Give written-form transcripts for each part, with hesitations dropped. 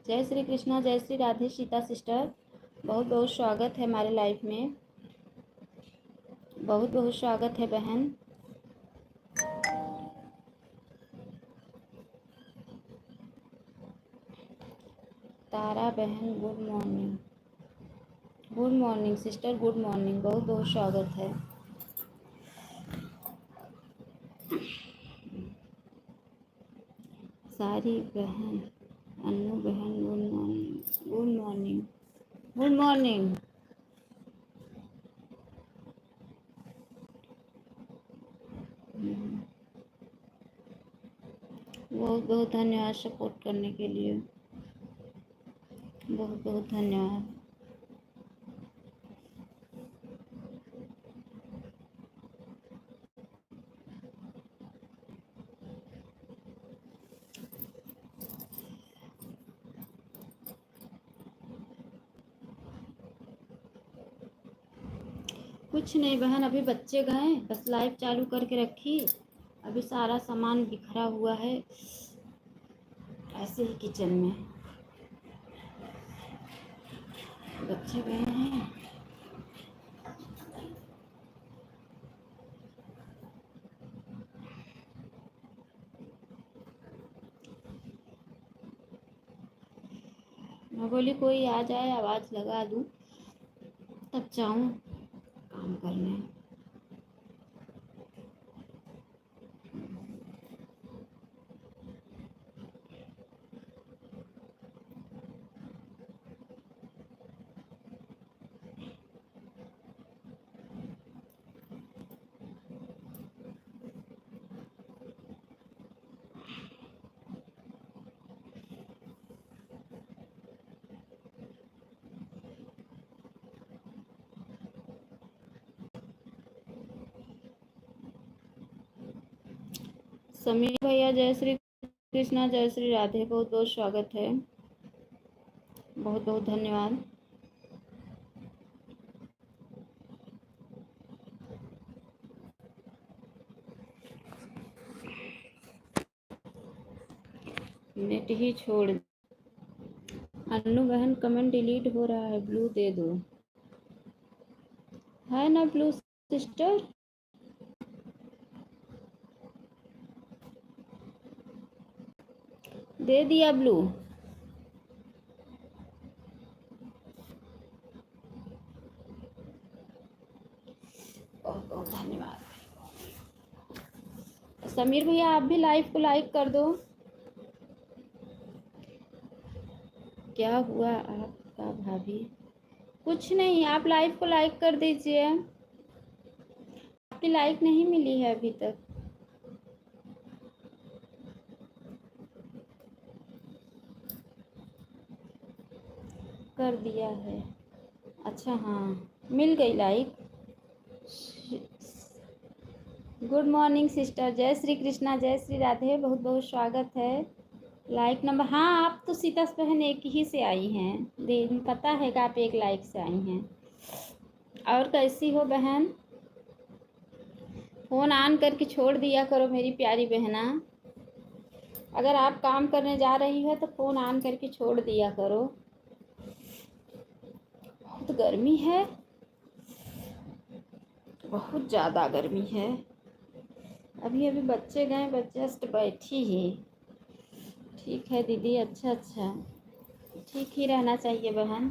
जय श्री कृष्णा, जय श्री राधे सीता सिस्टर, बहुत बहुत स्वागत है हमारे लाइफ में। बहुत बहुत स्वागत है बहन। तारा बहन good morning. Good morning sister, good morning, बहुत बहुत स्वागत है। सारी बहन, अन्नू बहन good morning. Good morning, good morning. बहुत बहुत धन्यवाद सपोर्ट करने के लिए, बहुत बहुत धन्यवाद। कुछ नहीं बहन, अभी बच्चे गए, बस लाइव चालू करके रखी। अभी सारा सामान बिखरा हुआ है ऐसे ही किचन में। बच्चे गए हैं। मैं बोली कोई आ जाए, आवाज़ लगा दूँ तब जाऊँ काम करने। समीर भैया जय श्री कृष्णा, जय श्री राधे, बहुत बहुत स्वागत है, बहुत बहुत धन्यवाद। नेट ही छोड़। अन्नू बहन कमेंट डिलीट हो रहा है, ब्लू दे दो। है ना ब्लू सिस्टर? दे दिया ब्लू। बहुत बहुत धन्यवाद। समीर भैया आप भी लाइव को लाइक कर दो। क्या हुआ आपका भाभी? कुछ नहीं, आप लाइव को लाइक कर दीजिए। आपकी लाइक नहीं मिली है अभी तक। कर दिया है, अच्छा हाँ मिल गई लाइक। गुड मॉर्निंग सिस्टर, जय श्री कृष्णा, जय श्री राधे, बहुत बहुत स्वागत है। लाइक नंबर, हाँ आप तो सीता बहन एक ही से आई हैं, दिन पता है कि आप एक लाइक से आई हैं। और कैसी हो बहन? फ़ोन ऑन करके छोड़ दिया करो मेरी प्यारी बहना। अगर आप काम करने जा रही हो तो फ़ोन ऑन करके छोड़ दिया करो। बहुत गर्मी है, बहुत ज़्यादा गर्मी है। अभी अभी बच्चे गए, बस जस्ट बैठी ही। ठीक है दीदी, अच्छा अच्छा, ठीक ही रहना चाहिए बहन।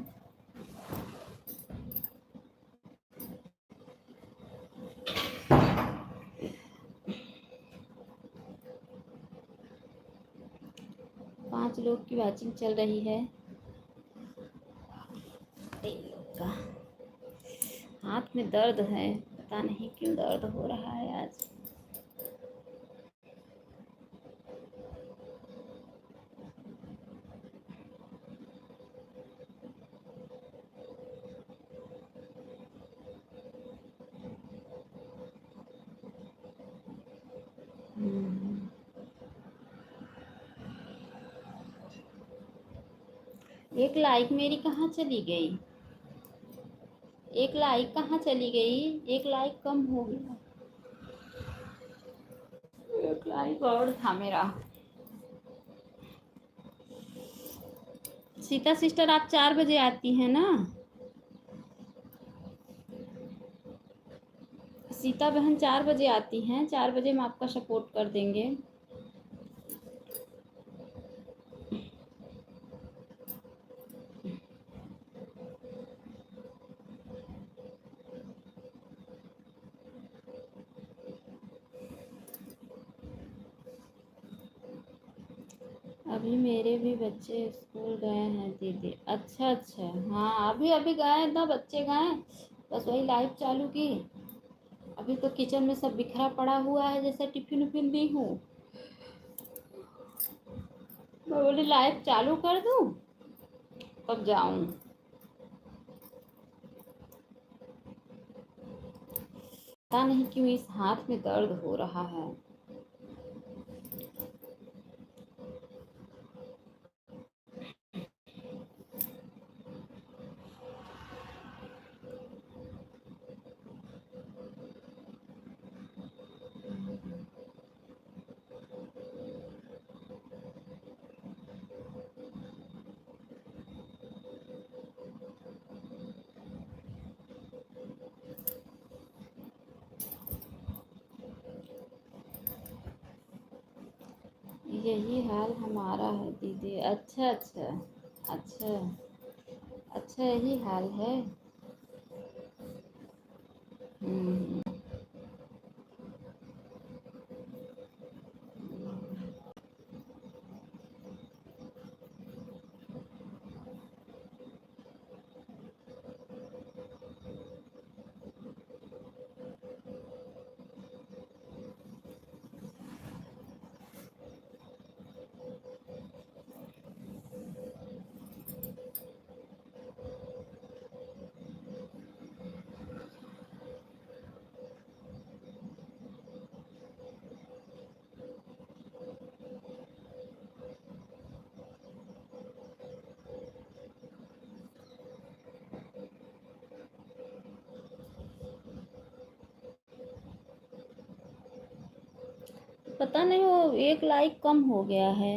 पाँच लोग की वाचिंग चल रही है। 3 लोग का हाथ में दर्द है, पता नहीं क्यों दर्द हो रहा है आज। एक लाइक मेरी कहाँ चली गई? एक लाइक कहाँ चली गई? एक लाइक कम हो गया। एक लाइक और था मेरा। सीता सिस्टर आप 4 बजे आती हैं ना? सीता बहन 4 बजे आती हैं, 4 बजे हम आपका सपोर्ट कर देंगे। अभी मेरे भी बच्चे स्कूल गए हैं दीदी। अच्छा अच्छा, हाँ अभी अभी गए ना बच्चे गए, बस वही लाइव चालू की। अभी तो किचन में सब बिखरा पड़ा हुआ है, जैसे टिफिन उफिन दी हूँ। मैं बोली लाइव चालू कर दूँ तब जाऊँ। पता नहीं क्यों इस हाथ में दर्द हो रहा है। यही हाल हमारा है दीदी। अच्छा अच्छा। अच्छा अच्छा, यही हाल है। हम्म। पता नहीं वो एक लाइक कम हो गया है।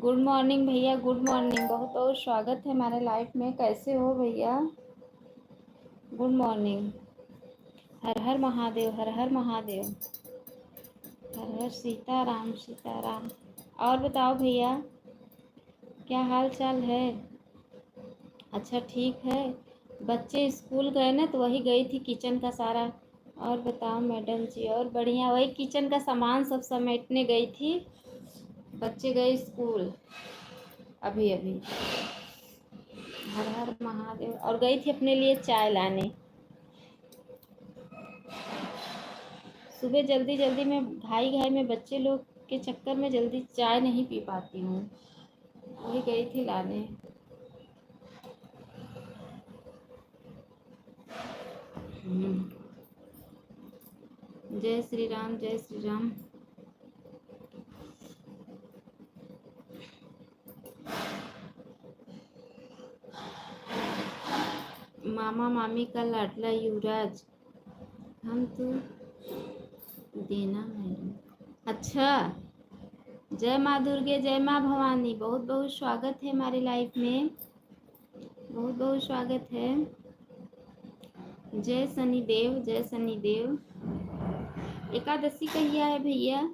गुड मॉर्निंग भैया, गुड मॉर्निंग। बहुत बहुत स्वागत है हमारे लाइफ में। कैसे हो भैया? Good morning. हर हर महादेव, हर हर महादेव, हर हर सीताराम सीताराम। और बताओ भैया, क्या हाल चाल है? अच्छा ठीक है। बच्चे स्कूल गए ना, तो वही गई थी किचन का सारा। और बताओ मैडम जी? और बढ़िया, वही किचन का सामान सब समेटने गई थी। बच्चे गए स्कूल अभी अभी। हर हर महादेव। और गई थी अपने लिए चाय लाने। सुबह जल्दी जल्दी में घाई घाई में बच्चे लोग के चक्कर में जल्दी चाय नहीं पी पाती हूँ। वही गई थी लाने। जय श्री राम, जय श्री राम। मामा मामी का लाडला युवराज, हम तो देना मैडम। अच्छा, जय माँ दुर्गे, जय माँ भवानी। बहुत बहुत स्वागत है हमारी लाइफ में। बहुत बहुत स्वागत है। जय शनिदेव, जय शनिदेव। एकादशी कहिया है भैया?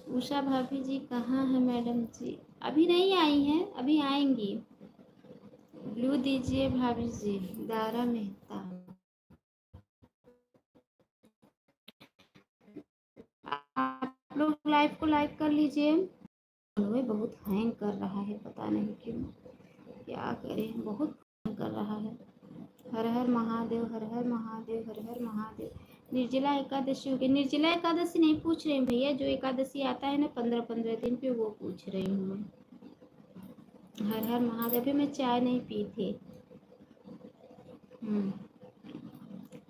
उषा भाभी जी कहाँ है मैडम जी? अभी नहीं आई हैं, अभी आएंगी। ब्लू दीजिए भाभी जी। दारा मेहता, आप लोग लाइव को लाइक कर लीजिए। बहुत हैंग कर रहा है, पता नहीं क्यों, क्या करें, बहुत हैंग कर रहा है। हर हर महादेव, हर हर महादेव, हर हर महादेव। निर्जला एकादशी हो गई? निर्जला एकादशी नहीं पूछ रही भैया, जो एकादशी आता है ना 15-15 दिन पे, वो पूछ रही हूँ मैं। हर हर महादेव। अभी मैं चाय नहीं पी थी।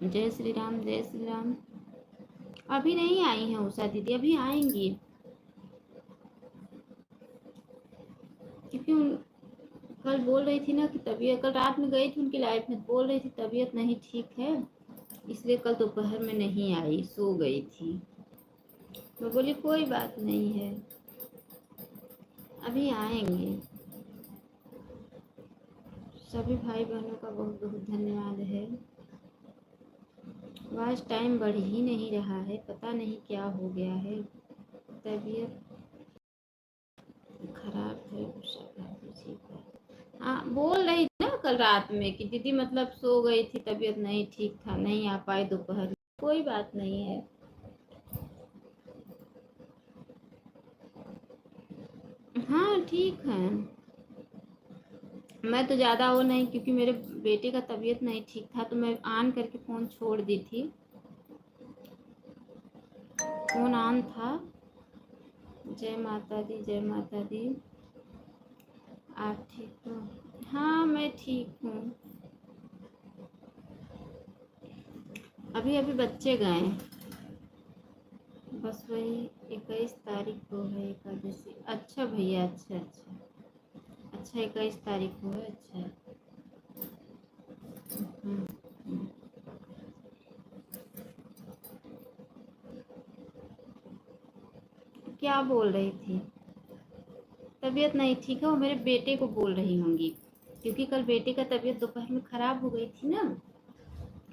जय श्री राम, जय श्री राम। अभी नहीं आई हैं उषा दीदी, अभी आएंगी। क्योंकि कल बोल रही थी ना कि तबीयत, कल रात में गई थी उनकी लाइफ में, बोल रही थी तबीयत नहीं ठीक है, इसलिए कल दोपहर में नहीं आई, सो गई थी। तो बोली कोई बात नहीं है, अभी आएंगे। सभी भाई बहनों का बहुत बहुत धन्यवाद है। आज टाइम बढ़ ही नहीं रहा है, पता नहीं क्या हो गया है, तबीयत खराब है। हाँ, बोल रही थी ना कल रात में कि दीदी मतलब सो गई थी, तबीयत नहीं ठीक था, नहीं आ पाई दोपहर में। कोई बात नहीं है। हाँ ठीक है। मैं तो ज़्यादा वो नहीं, क्योंकि मेरे बेटे का तबीयत नहीं ठीक था, तो मैं ऑन करके फ़ोन छोड़ दी थी। फ़ोन ऑन था। जय माता दी, जय माता दी। आप ठीक हो? हाँ मैं ठीक हूँ। अभी अभी बच्चे गए, बस वही 21 तारीख को है एकादशी। अच्छा भैया, अच्छा अच्छा अच्छा, 21 तारीख को है, अच्छा। हम्म, हम्म। क्या बोल रही थी? तबीयत नहीं ठीक है, वो मेरे बेटे को बोल रही होंगी, क्योंकि कल बेटे का तबीयत दोपहर में ख़राब हो गई थी ना,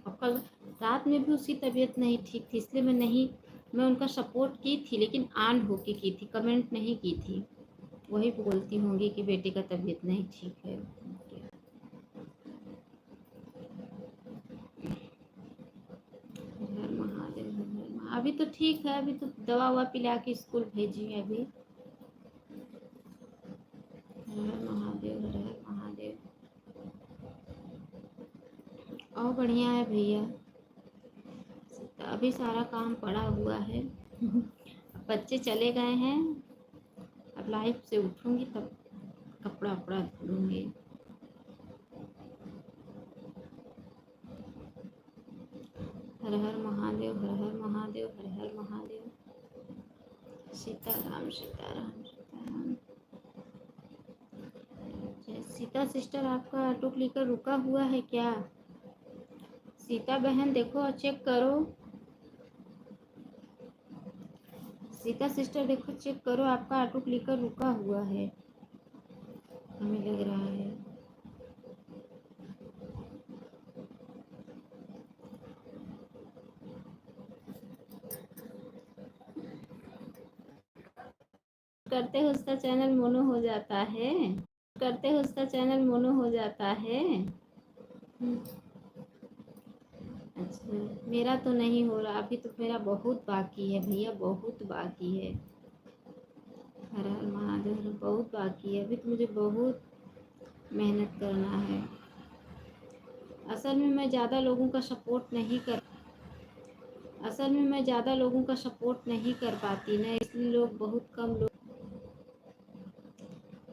और कल रात में भी उसकी तबीयत नहीं ठीक थी, इसलिए मैं उनका सपोर्ट की थी, लेकिन ऑन होके की थी, कमेंट नहीं की थी। वही बोलती होंगी कि बेटे का तबीयत नहीं ठीक है। हर महादेव, हर अभी तो ठीक है, अभी तो दवा ववा पिला के स्कूल भेजी है अभी। हर महादेव, हर हर महादेव। और बढ़िया है भैया, अभी सारा काम पड़ा हुआ है। बच्चे चले गए हैं, अब लाइफ से उठूंगी तब कपड़ा वपड़ा धोऊंगी। हर हर महादेव, हर हर महादेव, हर हर महादेव। सीताराम सीताराम सीताराम। सीता सिस्टर, आपका ऑटो क्लिकर रुका हुआ है क्या? सीता बहन देखो, चेक करो। सीता सिस्टर देखो, चेक करो, आपका ऑटो क्लिकर रुका हुआ है, हमें लग रहा है। करते हो उसका चैनल मोनो हो जाता है, करते हो उसका चैनल मोनो हो जाता है। अच्छा, मेरा तो नहीं हो रहा अभी, तो मेरा बहुत बाकी है भैया, बहुत बाकी है। हर हर महादेव, बहुत बाकी है अभी, तो मुझे बहुत मेहनत करना है। असल में मैं ज़्यादा लोगों का सपोर्ट नहीं कर असल में मैं ज़्यादा लोगों का सपोर्ट नहीं कर पाती ना, इसलिए लोग बहुत कम लोग,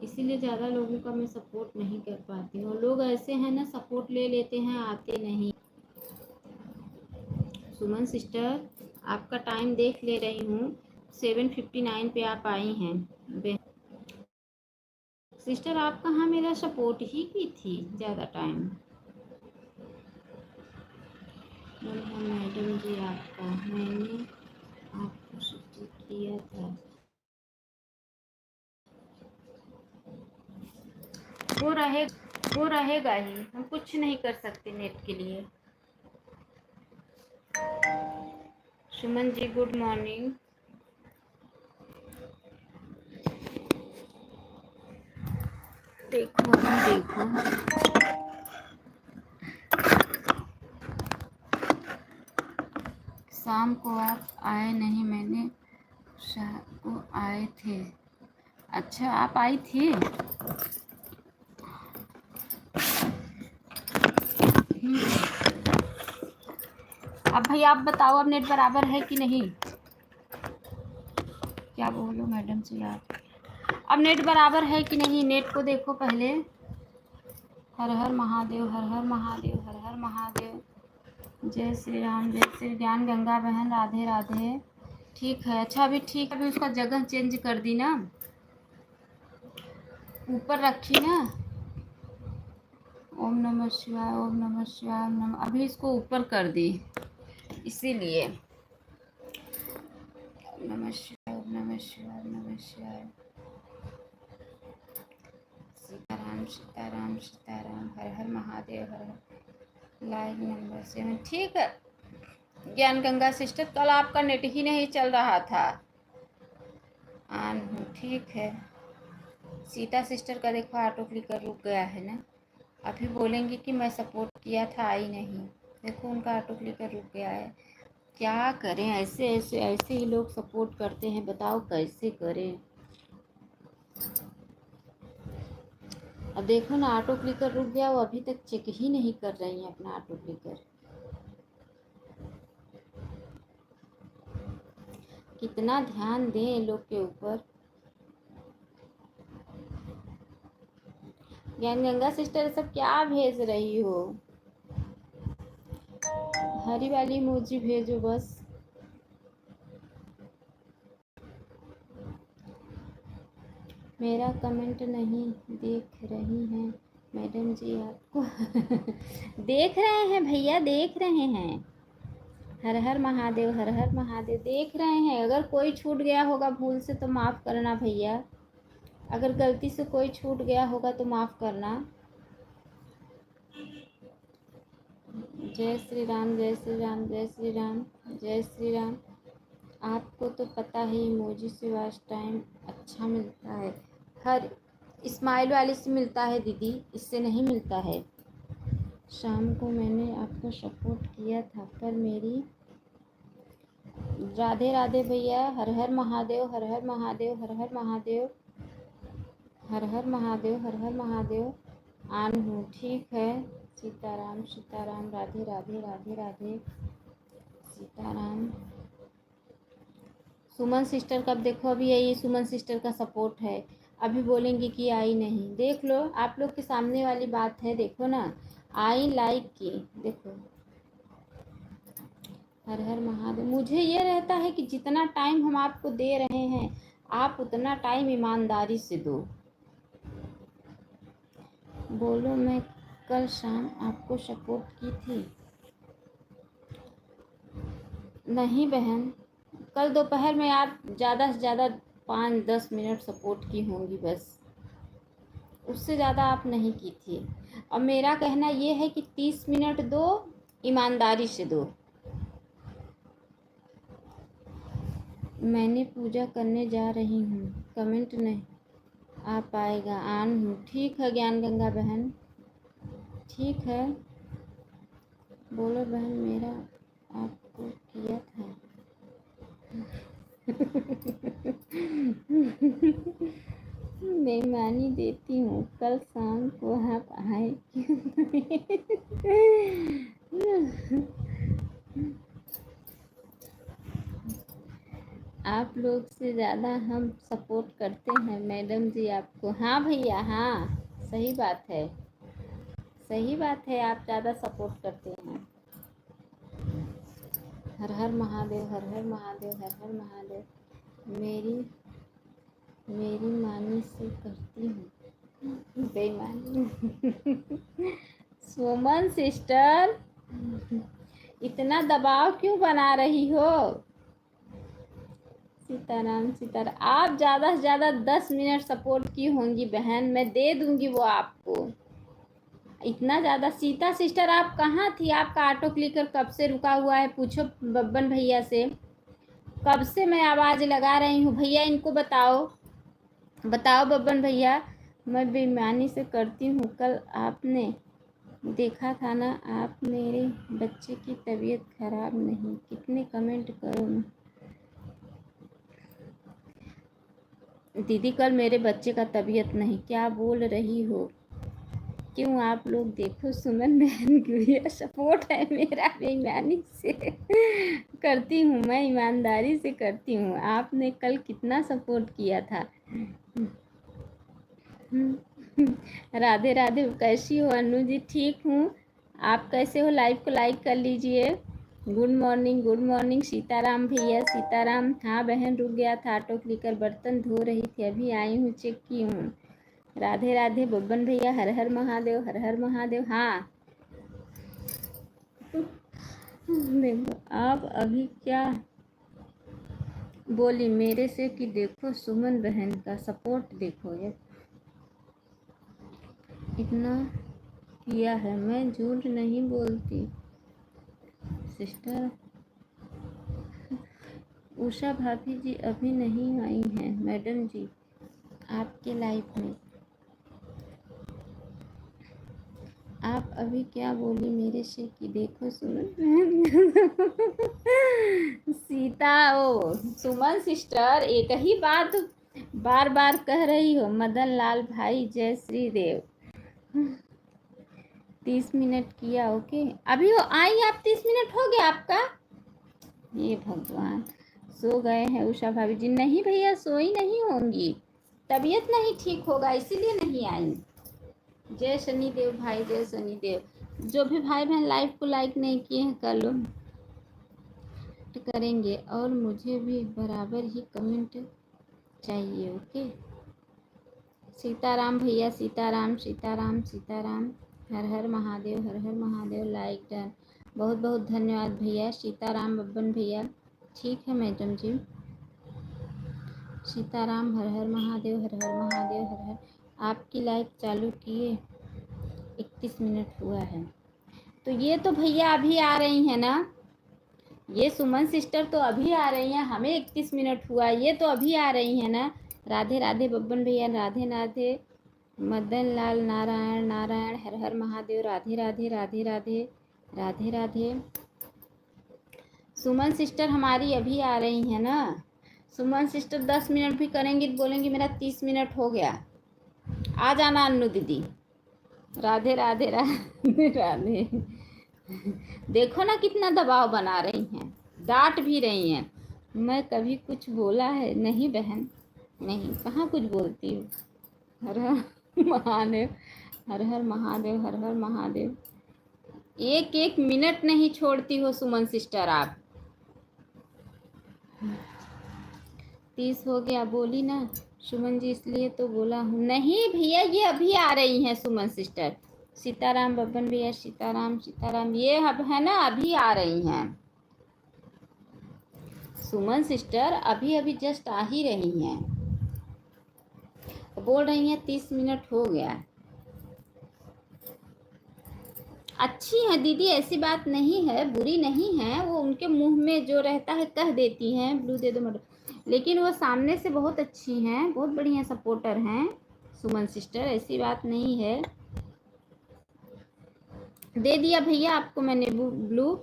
इसीलिए ज़्यादा लोगों का मैं सपोर्ट नहीं कर पाती हूँ। लोग ऐसे हैं ना, सपोर्ट ले लेते हैं, आते नहीं। सुमन सिस्टर, आपका टाइम देख ले रही हूँ, 7:59 पे आप आई हैं। सिस्टर आप कहाँ मेरा सपोर्ट ही की थी ज़्यादा टाइम। मैडम जी, आपका मैंने आपको सपोर्ट किया था। वो रहे वो रहेगा ही, हम कुछ नहीं कर सकते नेट के लिए। Suman ji good morning. देखो अभी देखो, शाम को आप आए नहीं, मैंने शाम को आए थे। अच्छा, आप आई थी। अब भाई आप बताओ, अब नेट बराबर है कि नहीं। क्या बोलो मैडम जी आप, अब नेट बराबर है कि नहीं, नेट को देखो पहले। हर हर महादेव, हर हर महादेव, हर हर महादेव। जय श्री राम, जय श्री ज्ञान गंगा बहन, राधे राधे। ठीक है, अच्छा अभी ठीक है, अभी उसका जगह चेंज कर दी ना, ऊपर रखी ना। ओम नमः शिवाय, ओम नमः शिवाय, ओम नमः, अभी इसको ऊपर कर दी, इसीलिए। ओम नमः शिवाय, ओम नमः शिवाय, ओम नमः शिवाय। सीताराम सीताराम सीताराम, हर हर महादेव, हर हर। लाइक नंबर 7, ठीक है। ज्ञान गंगा सिस्टर, कल आपका नेट ही नहीं चल रहा था। ठीक है। सीता सिस्टर का देखो ऑटो क्लिकर रुक गया है ना, अभी बोलेंगे कि मैं सपोर्ट किया था, आई नहीं। देखो उनका ऑटो क्लिकर रुक गया है। क्या करें, ऐसे ऐसे ऐसे ही लोग सपोर्ट करते हैं, बताओ कैसे करें। अब देखो ना, ऑटो क्लिकर रुक गया, वो अभी तक चेक ही नहीं कर रही हैं अपना ऑटो क्लिकर। कितना ध्यान दें लोग के ऊपर। ज्ञान गंगा सिस्टर सब क्या भेज रही हो, हरी वाली इमोजी भेजो बस। मेरा कमेंट नहीं देख रही हैं मैडम जी आपको। देख रहे हैं भैया, देख रहे हैं। हर हर महादेव, हर हर महादेव, देख रहे हैं। अगर कोई छूट गया होगा भूल से तो माफ़ करना भैया, अगर गलती से कोई छूट गया होगा तो माफ़ करना। जय श्री राम, जय श्री राम, जय श्री राम, जय श्री राम। आपको तो पता है इमोजी से वॉच टाइम अच्छा मिलता है, हर स्माइल वाले से मिलता है दीदी, इससे नहीं मिलता है। शाम को मैंने आपको सपोर्ट किया था, पर मेरी। राधे राधे भैया, हर हर महादेव, हर हर महादेव, हर हर महादेव, हर हर महादेव, हर हर महादेव। आन हूँ, ठीक है। सीताराम सीताराम, राधे राधे, राधे राधे, सीताराम। सुमन सिस्टर का देखो, अभी यही सुमन सिस्टर का सपोर्ट है, अभी बोलेंगे कि आई नहीं। देख लो, आप लोग के सामने वाली बात है, देखो ना, आई लाइक की, देखो। हर हर महादेव। मुझे ये रहता है कि जितना टाइम हम आपको दे रहे हैं, आप उतना टाइम ईमानदारी से दो। बोलो, मैं कल शाम आपको सपोर्ट की थी। नहीं बहन, कल दोपहर में आप ज़्यादा से ज़्यादा 5-10 मिनट सपोर्ट की होंगी बस, उससे ज़्यादा आप नहीं की थी। और मेरा कहना ये है कि 30 मिनट दो, ईमानदारी से दो। मैंने पूजा करने जा रही हूँ, कमेंट नहीं आ पाएगा, आन हूँ। ठीक है ज्ञान गंगा बहन, ठीक है, बोलो बहन, मेरा आपको किया था। बेईमानी देती हूँ, कल शाम को आप आए आप लोग से ज़्यादा हम सपोर्ट करते हैं मैडम जी आपको। हाँ भैया, हाँ सही बात है, सही बात है, आप ज़्यादा सपोर्ट करते हैं। हर हर महादेव, हर हर महादेव, हर हर महादेव। मेरी मानी से करती हूँ बेईमानी। सुमन सिस्टर, इतना दबाव क्यों बना रही हो? सीताराम सीताराम, आप ज़्यादा से ज़्यादा 10 मिनट सपोर्ट की होंगी बहन, मैं दे दूंगी वो आपको। इतना ज़्यादा। सीता सिस्टर आप कहाँ थी? आपका ऑटो क्लिकर कब से रुका हुआ है? पूछो बब्बन भैया से, कब से मैं आवाज़ लगा रही हूँ। भैया इनको बताओ, बताओ बब्बन भैया। मैं बेईमानी से करती हूँ, कल आपने देखा था ना, आप मेरे बच्चे की तबीयत खराब नहीं, कितने कमेंट करूँ दीदी, कल मेरे बच्चे का तबीयत नहीं, क्या बोल रही हो? क्यों आप लोग देखो, सुमन बहन की सपोर्ट है मेरा, बेईमानी से करती हूँ, मैं ईमानदारी से करती हूँ। आपने कल कितना सपोर्ट किया था। राधे राधे, कैसी हो अनु जी? ठीक हूँ, आप कैसे हो? लाइव को लाइक कर लीजिए। Good morning, good morning Sitaram भैया, सीताराम। हाँ बहन, रुक गया था ऑटो क्लिकर, बर्तन धो रही थी, अभी आई हूँ, चेक की हूँ। राधे राधे बब्बन भैया, हर हर महादेव, हर हर महादेव। हाँ देखो, आप अभी क्या बोली मेरे से कि देखो सुमन बहन का सपोर्ट देखो, ये इतना किया है, मैं झूठ नहीं बोलती सिस्टर। उषा भाभी जी अभी नहीं आई हैं मैडम जी आपके लाइफ में। आप अभी क्या बोली मेरे से कि देखो सुमन सीता, ओ सुमन सिस्टर, एक ही बात बार बार कह रही हो। मदन लाल भाई, जय श्री देव। 30 मिनट किया, ओके। अभी वो आई, आप 30 मिनट हो गया आपका? ये भगवान, सो गए हैं उषा भाभी जी? नहीं भैया, सोई नहीं होंगी, तबीयत नहीं ठीक होगा इसीलिए नहीं आई। जय शनिदेव भाई, जय शनिदेव। जो भी भाई बहन लाइव को लाइक नहीं किए हैं कर लो, करेंगे। और मुझे भी बराबर ही कमेंट चाहिए, ओके। सीताराम भैया, सीताराम सीताराम सीताराम, हर हर महादेव, हर हर महादेव। लाइक डन, बहुत बहुत धन्यवाद भैया। सीताराम बब्बन भैया, ठीक है मैडम जी। सीताराम, हर हर महादेव, हर हर महादेव, हर हर। आपकी लाइव चालू किए 31 मिनट हुआ है, तो ये तो भैया अभी आ रही हैं ना, ये सुमन सिस्टर तो अभी आ रही हैं, हमें 31 मिनट हुआ, ये तो अभी आ रही हैं ना। राधे राधे बब्बन भैया, राधे राधे। मदन लाल, नारायण नारायण, हर हर महादेव, राधे राधे राधे राधे राधे राधे। सुमन सिस्टर हमारी अभी आ रही हैं ना। सुमन सिस्टर 10 मिनट भी करेंगी तो बोलेंगी मेरा 30 मिनट हो गया। आ जाना अन्नू दीदी। राधे राधे राधे राधे। देखो ना कितना दबाव बना रही हैं, डांट भी रही हैं। मैं कभी कुछ बोला है? नहीं बहन, नहीं, कहाँ कुछ बोलती हूँ। हर हर महादेव, हर हर महादेव, हर हर महादेव। एक एक मिनट नहीं छोड़ती हो सुमन सिस्टर आप। 30 हो गया बोली ना सुमन जी, इसलिए तो बोला हूँ। नहीं भैया, ये अभी आ रही हैं सुमन सिस्टर। सीताराम बब्बन भैया, सीताराम सीताराम, ये अब है ना, अभी आ रही हैं। सुमन सिस्टर अभी अभी जस्ट आ ही रही हैं, बोल रही हैं 30 मिनट हो गया। अच्छी है दीदी, ऐसी बात नहीं है, बुरी नहीं है, वो उनके मुंह में जो रहता है कह देती हैं ब्लू दे दो मटर, लेकिन वो सामने से बहुत अच्छी हैं, बहुत बढ़िया सपोर्टर हैं सुमन सिस्टर, ऐसी बात नहीं है। दे दिया भैया आपको मैंने ब्लू।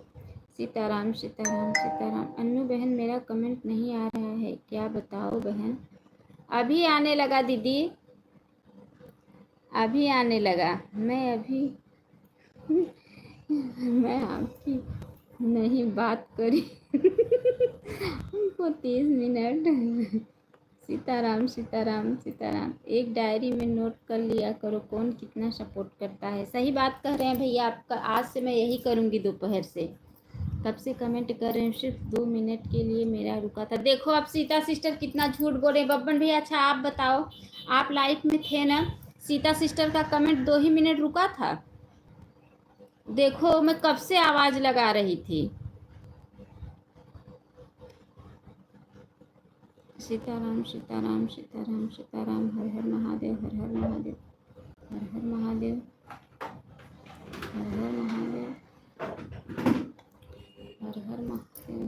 सीताराम सीताराम सीताराम। अन्नू बहन मेरा कमेंट नहीं आ रहा है, क्या बताओ बहन। अभी आने लगा दीदी, अभी आने लगा। मैं आपकी नहीं बात करी हमको 30 मिनट। सीताराम सीताराम सीताराम। एक डायरी में नोट कर लिया करो कौन कितना सपोर्ट करता है। सही बात कह रहे हैं भैया, आपका आज से मैं यही करूँगी दोपहर से। कब से कमेंट कर रहे हैं, सिर्फ 2 मिनट के लिए मेरा रुका था। देखो अब सीता सिस्टर कितना झूठ बोल रहे हैं। बब्बन भैया अच्छा आप बताओ, आप लाइफ में थे ना, सीता सिस्टर का कमेंट 2 ही मिनट रुका था। देखो मैं कब से आवाज लगा रही थी। सीताराम सीताराम सीताराम सीताराम। हर हर महादेव, हर हर महादेव, हर हर महादेव, हर हर महादेव, हर हर महादेव,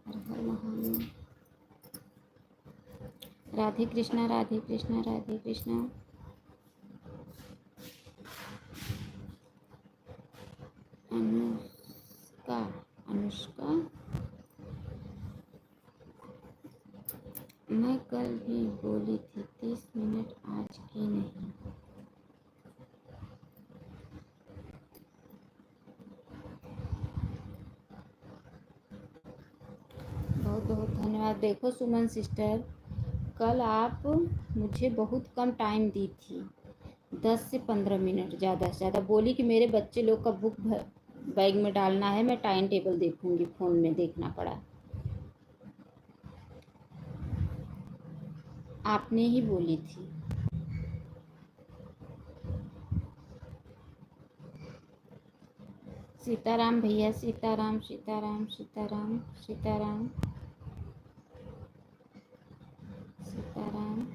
हर हर महादेव। राधे कृष्णा राधे कृष्णा राधे कृष्णा। अनुष्का अनुष्का, मैं कल भी बोली थी 30 मिनट, आज की नहीं। बहुत बहुत धन्यवाद। देखो सुमन सिस्टर, कल आप मुझे बहुत कम टाइम दी थी, 10 से 15 मिनट, ज़्यादा से ज़्यादा। बोली कि मेरे बच्चे लोग का बुक बैग में डालना है, मैं टाइम टेबल देखूंगी, फ़ोन में देखना पड़ा। आपने ही बोली थी। सीताराम भैया, सीताराम सीताराम सीताराम सीताराम सीताराम।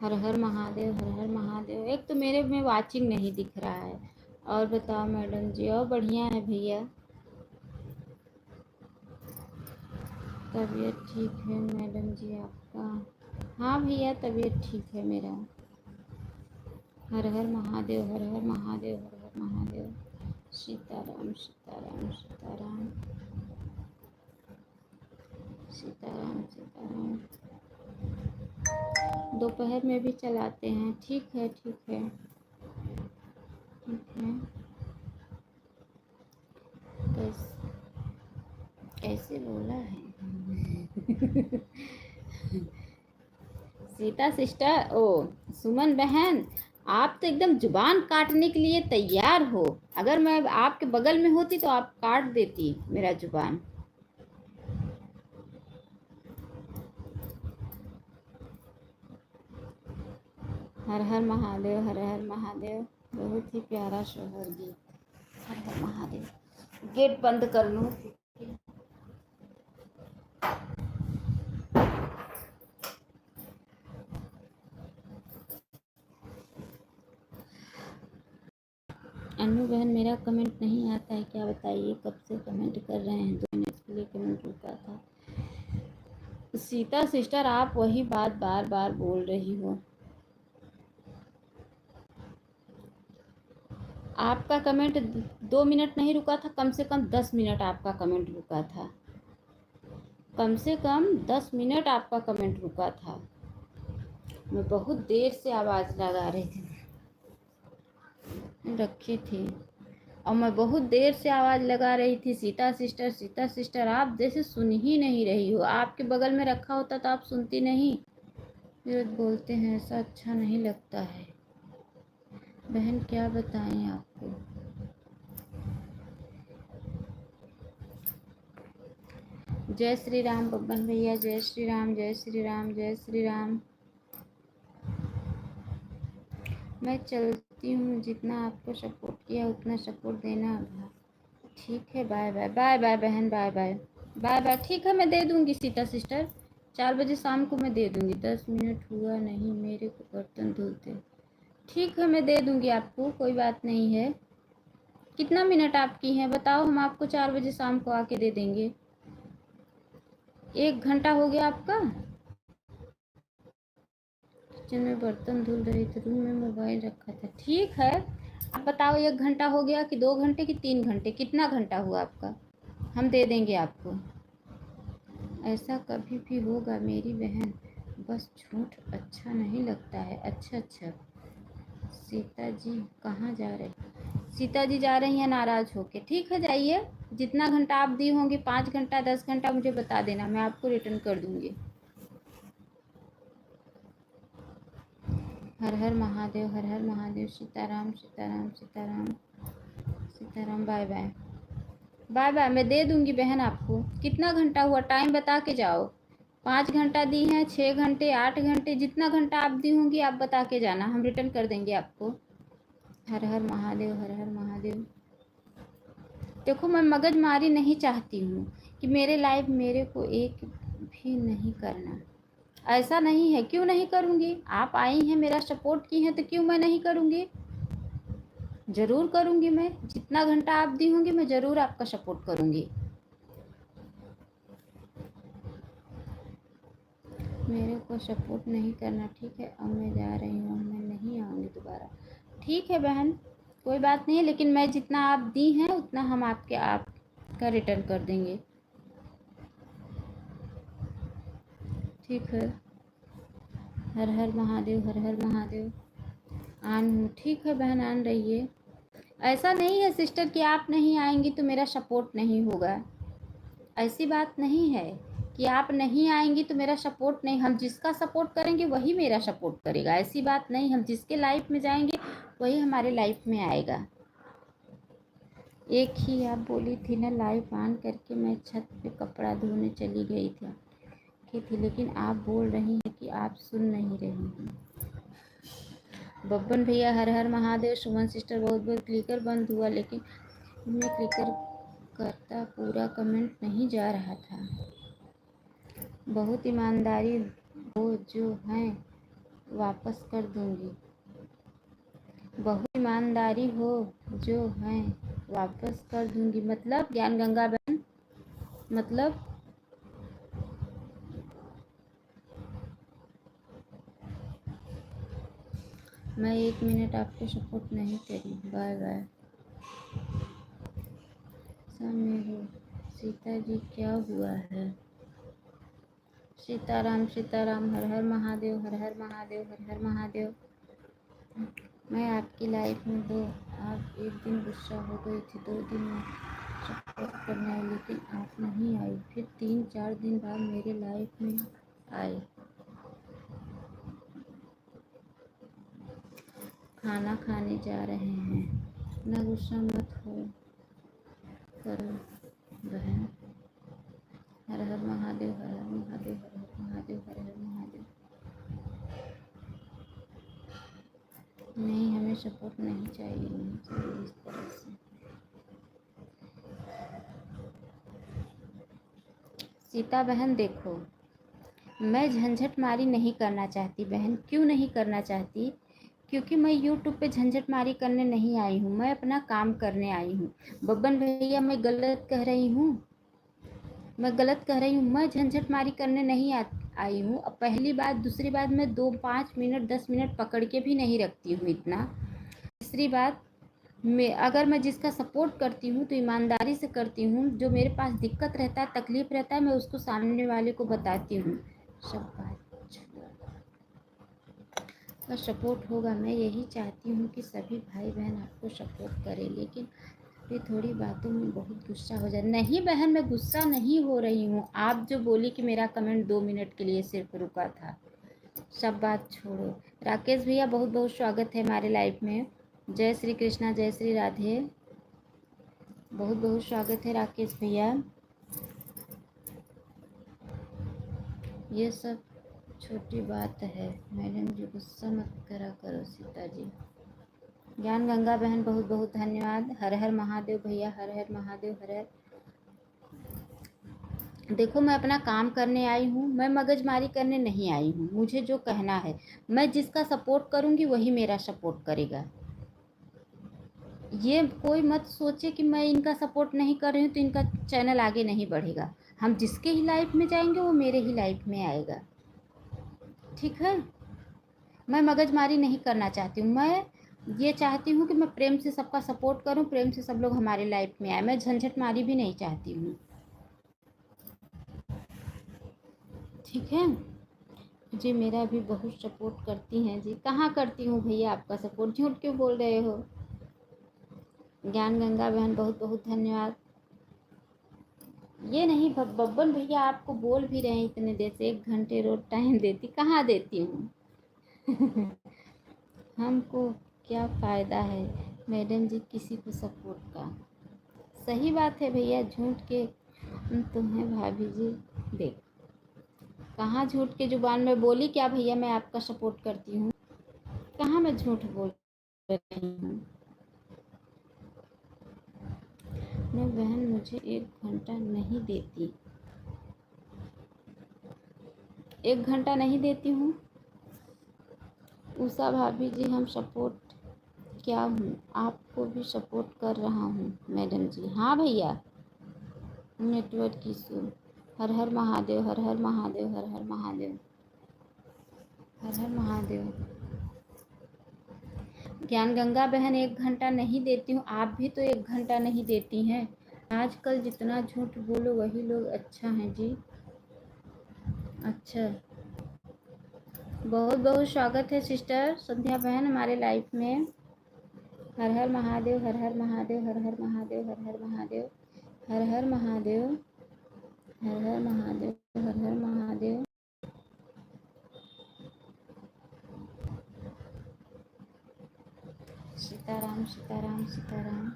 हर हर महादेव, हर हर महादेव। एक तो मेरे में वाचिंग नहीं दिख रहा है। और बताओ मैडम जी, और बढ़िया है भैया, तबीयत ठीक है मैडम जी आपका। हाँ भैया तबीयत ठीक है मेरा। हर हर महादेव, हर हर महादेव, हर हर महादेव। सीताराम सीताराम सीताराम सीताराम सीताराम। दोपहर में भी चलाते हैं, ठीक है ठीक है ठीक है। कैसे बोला है सीता सिस्टर, ओ सुमन बहन, आप तो एकदम जुबान काटने के लिए तैयार हो। अगर मैं आपके बगल में होती तो आप काट देती मेरा जुबान। हर हर महादेव, हर हर महादेव। बहुत ही प्यारा शोहर गीत। हर हर महादेव। गेट बंद कर लूँ। अन्नू बहन मेरा कमेंट नहीं आता है, क्या बताइए, कब से कमेंट कर रहे हैं, 2 मिनट के लिए कमेंट रुका था। सीता सिस्टर आप वही बात बार बार बोल रही हो। आपका कमेंट 2 मिनट नहीं रुका था, कम से कम 10 मिनट आपका कमेंट रुका था। कम से कम 10 मिनट आपका कमेंट रुका था। मैं बहुत देर से आवाज़ लगा रही थी, रखी थी, और मैं बहुत देर से आवाज़ लगा रही थी, सीता सिस्टर आप जैसे सुन ही नहीं रही हो। आपके बगल में रखा होता तो आप सुनती नहीं। फिर बोलते हैं ऐसा अच्छा नहीं लगता है। बहन क्या बताएं आपको। जय श्री राम बब्बन भैया, जय श्री राम जय श्री राम जय श्री राम। मैं चलती हूँ, जितना आपको सपोर्ट किया उतना सपोर्ट देना। ठीक है, बाय बाय, बाय बाय बहन, बाय बाय, बाय बाय। ठीक है, मैं दे दूँगी सीता सिस्टर, 4 बजे शाम को मैं दे दूँगी। 10 मिनट हुआ नहीं, मेरे को बर्तन धुलते। ठीक है, मैं दे दूँगी आपको, कोई बात नहीं है। कितना मिनट आपकी हैं बताओ, हम आपको 4 बजे शाम को आके दे देंगे। 1 घंटा हो गया आपका। किचन में बर्तन धुल रही थी, रूम में मोबाइल रखा था। ठीक है, आप बताओ 1 घंटा हो गया कि 2 घंटे कि 3 घंटे, कितना घंटा हुआ आपका? हम दे देंगे आपको। ऐसा कभी भी होगा मेरी बहन, बस झूठ अच्छा नहीं लगता है। अच्छा अच्छा, सीता जी कहाँ जा रही? सीता जी जा रही हैं नाराज़ होके। ठीक है, जाइए। जितना घंटा आप दी होंगी, 5 घंटा 10 घंटा, मुझे बता देना, मैं आपको रिटर्न कर दूँगी। हर हर महादेव, हर हर Mahadev, Sitaram Sitaram Sitaram Sitaram. Bye bye, bye bye. मैं दे दूँगी बहन आपको। कितना घंटा हुआ, टाइम बता के जाओ। 5 घंटा दी हैं, 6 घंटे, 8 घंटे, जितना घंटा आप दी होंगी आप बता के जाना, हम रिटर्न कर देंगे आपको। हर हर महादेव, हर हर महादेव। देखो, मैं मगजमारी नहीं चाहती हूँ कि मेरे लाइफ मेरे को एक भी नहीं करना। ऐसा नहीं है, क्यों नहीं करूँगी? आप आई हैं, मेरा सपोर्ट की हैं, तो क्यों मैं नहीं करूँगी? ज़रूर करूँगी मैं। जितना घंटा आप दी होंगी मैं ज़रूर आपका सपोर्ट करूँगी। मेरे को सपोर्ट नहीं करना, ठीक है? अब मैं जा रही हूँ, मैं नहीं आऊँगी दोबारा। ठीक है बहन, कोई बात नहीं है, लेकिन मैं जितना आप दी हैं उतना हम आपका रिटर्न कर देंगे। ठीक है। हर हर महादेव, हर हर महादेव। आन हूँ। ठीक है बहन, आन रहिए। ऐसा नहीं है सिस्टर कि आप नहीं आएंगी तो मेरा सपोर्ट नहीं होगा। ऐसी बात नहीं है कि आप नहीं आएंगी तो मेरा सपोर्ट नहीं, हम जिसका सपोर्ट करेंगे वही मेरा सपोर्ट करेगा। ऐसी बात नहीं, हम जिसके लाइफ में जाएंगे वही हमारे लाइफ में आएगा। एक ही आप बोली थी ना, लाइव ऑन करके मैं छत पे कपड़ा धोने चली गई थी, लेकिन आप बोल रही हैं कि आप सुन नहीं रही हैं। बब्बन भैया हर हर महादेव। सुमन सिस्टर बहुत बहुत क्लिकर बंद हुआ, लेकिन मैं क्लिकर करता पूरा कमेंट नहीं जा रहा था। बहुत ईमानदारी हो जो हैं वापस कर दूंगी। बहुत ईमानदारी हो जो हैं वापस कर दूंगी। मतलब ज्ञान गंगा बहन, मतलब मैं 1 मिनट आपको सपोर्ट नहीं करी। Bye bye. सामने हो सीता जी, क्या हुआ है? सीताराम सीताराम, हर हर महादेव, हर हर महादेव, हर हर महादेव। मैं आपकी लाइफ में आप एक दिन गुस्सा हो गई थी, 2 दिन में सपोर्ट करने आई, लेकिन आप नहीं आई। फिर 3-4 दिन बाद मेरे लाइफ में आए। खाना खाने जा रहे हैं, इतना गुस्सा मत हो करो बहन। हर हर महादेव, हर हर महादेव, हर हर महादेव, हर हर महादेव। नहीं, हमें सपोर्ट नहीं चाहिए, नहीं चाहिए इस तरह से। सीता बहन देखो, मैं झंझट मारी नहीं करना चाहती बहन। क्यों नहीं करना चाहती? क्योंकि मैं यूट्यूब पे झंझट मारी करने नहीं आई हूँ, मैं अपना काम करने आई हूँ। बब्बन भैया, मैं गलत कह रही हूँ? मैं गलत कह रही हूँ? मैं झंझट मारी करने नहीं आई हूँ। अब पहली बात, दूसरी बात, मैं 2-5 मिनट 10 मिनट पकड़ के भी नहीं रखती हूँ इतना। तीसरी बात, अगर मैं जिसका सपोर्ट करती हूँ तो ईमानदारी से करती हूँ। जो मेरे पास दिक्कत रहता है, तकलीफ रहता है, मैं उसको सामने वाले को बताती हूँ। सब बात का सपोर्ट होगा, मैं यही चाहती हूँ कि सभी भाई बहन आपको सपोर्ट करें, लेकिन ये थोड़ी बातों में बहुत गुस्सा हो जाए। नहीं बहन, मैं गुस्सा नहीं हो रही हूँ। आप जो बोली कि मेरा कमेंट 2 मिनट के लिए सिर्फ रुका था, सब बात छोड़ो। राकेश भैया, बहुत बहुत स्वागत है हमारे लाइफ में। जय श्री कृष्णा, जय श्री राधे। बहुत बहुत स्वागत है राकेश भैया। ये सब छोटी बात है मैडम जी, गुस्सा मत करा करो सीता जी। ज्ञान गंगा बहन बहुत बहुत धन्यवाद। हर हर महादेव भैया, हर हर महादेव, हर हर। देखो मैं अपना काम करने आई हूँ, मैं मगजमारी करने नहीं आई हूँ। मुझे जो कहना है, मैं जिसका सपोर्ट करूँगी वही मेरा सपोर्ट करेगा। ये कोई मत सोचे कि मैं इनका सपोर्ट नहीं कर रही हूँ तो इनका चैनल आगे नहीं बढ़ेगा। हम जिसके ही लाइफ में जाएंगे वो मेरे ही लाइफ में आएगा। ठीक है, मैं मगजमारी नहीं करना चाहती हूँ। मैं ये चाहती हूँ कि मैं प्रेम से सबका सपोर्ट करूँ, प्रेम से सब लोग हमारे लाइफ में आए। मैं झंझट मारी भी नहीं चाहती हूँ। ठीक है जी, मेरा भी बहुत सपोर्ट करती हैं जी। कहाँ करती हूँ भैया आपका सपोर्ट, झूठ क्यों बोल रहे हो। ज्ञान गंगा बहन बहुत बहुत धन्यवाद। ये नहीं बब्बन भैया आपको बोल भी रहे हैं इतने देर से, 1 घंटे रोज टाइम देती, कहाँ देती हूँ। हमको क्या फ़ायदा है मैडम जी किसी को सपोर्ट का। सही बात है भैया, झूठ के तुम्हें भाभी जी देख, कहाँ झूठ के जुबान में बोली क्या भैया मैं आपका सपोर्ट करती हूँ। कहाँ मैं झूठ बोल रही हूँ। मैं बहन मुझे 1 घंटा नहीं देती, 1 घंटा नहीं देती हूँ। उषा भाभी जी हम सपोर्ट क्या हूँ, आपको भी सपोर्ट कर रहा हूँ मैडम जी। हाँ भैया, नेटवर्क इशू। हर हर महादेव, हर हर महादेव, हर हर महादेव, हर हर महादेव। ज्ञान गंगा बहन 1 घंटा नहीं देती हूँ, आप भी तो 1 घंटा नहीं देती हैं। आजकल जितना झूठ बोलो वही लोग अच्छा हैं जी। अच्छा, बहुत बहुत स्वागत है सिस्टर संध्या बहन हमारे लाइफ में। हर हर महादेव, हर हर महादेव, हर हर महादेव, हर हर महादेव, हर हर महादेव, हर हर महादेव, हर हर महादेव। सीताराम सीताराम सीताराम।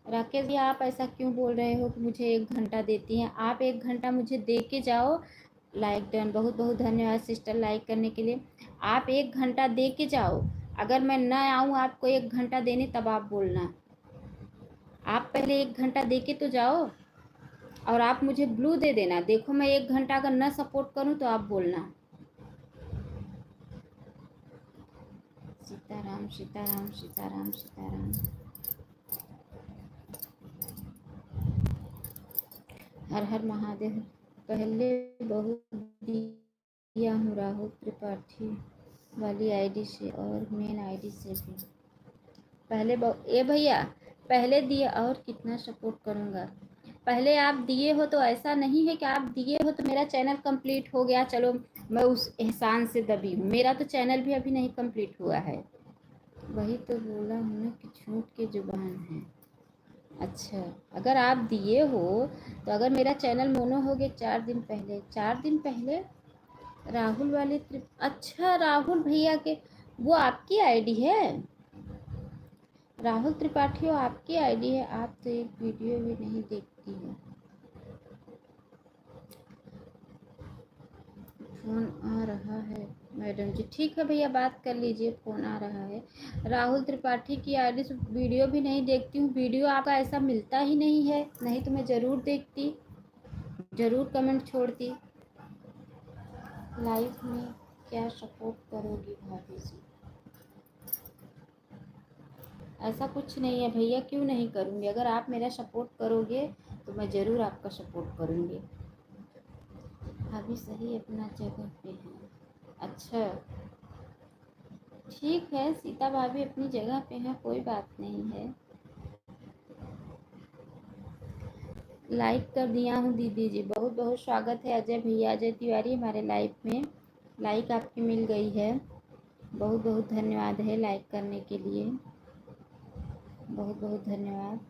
राकेश जी आप ऐसा क्यों बोल रहे हो कि मुझे 1 घंटा देती हैं। आप 1 घंटा मुझे दे के जाओ। लाइक डन, बहुत बहुत धन्यवाद सिस्टर लाइक करने के लिए। आप 1 घंटा दे के जाओ, अगर मैं न आऊँ आपको 1 घंटा देने तब आप बोलना। आप पहले 1 घंटा दे के तो जाओ और आप मुझे ब्लू दे देना। देखो मैं 1 घंटा अगर न सपोर्ट करूँ तो आप बोलना। सीताराम सीताराम सीताराम सीताराम। हर हर महादेव। पहले बहुत दिया हूँ राहुल त्रिपाठी वाली आईडी से और मेन आईडी से भी। पहले ए भैया पहले दिए और कितना सपोर्ट करूँगा। पहले आप दिए हो तो ऐसा नहीं है कि आप दिए हो तो मेरा चैनल कंप्लीट हो गया, चलो मैं उस एहसान से दबी हूँ। मेरा तो चैनल भी अभी नहीं कंप्लीट हुआ है। वही तो बोला हूँ ना कि झूठ की जुबान है। अच्छा, अगर आप दिए हो तो अगर मेरा चैनल मोनो हो गया 4 दिन पहले, 4 दिन पहले राहुल वाले अच्छा राहुल भैया के वो आपकी आईडी है। राहुल त्रिपाठी आपकी आईडी है। आप तो एक वीडियो भी नहीं देखती हो। फ़ोन आ रहा है मैडम जी। ठीक है भैया बात कर लीजिए, फ़ोन आ रहा है। राहुल त्रिपाठी की आईडी से वीडियो भी नहीं देखती हूँ। वीडियो आपका ऐसा मिलता ही नहीं है, नहीं तो मैं ज़रूर देखती, ज़रूर कमेंट छोड़ती। लाइफ में क्या सपोर्ट करोगी भाभी जी। ऐसा कुछ नहीं है भैया, क्यों नहीं करूँगी। अगर आप मेरा सपोर्ट करोगे तो मैं ज़रूर आपका सपोर्ट करूँगी। भाभी सही अपना जगह पे हैं। अच्छा ठीक है, सीता भाभी अपनी जगह पे हैं, कोई बात नहीं है। लाइक कर दिया हूँ दीदी जी, बहुत बहुत स्वागत है। अजय भैया, अजय तिवारी हमारे लाइफ में लाइक आपकी मिल गई है, बहुत बहुत धन्यवाद है लाइक करने के लिए, बहुत बहुत धन्यवाद,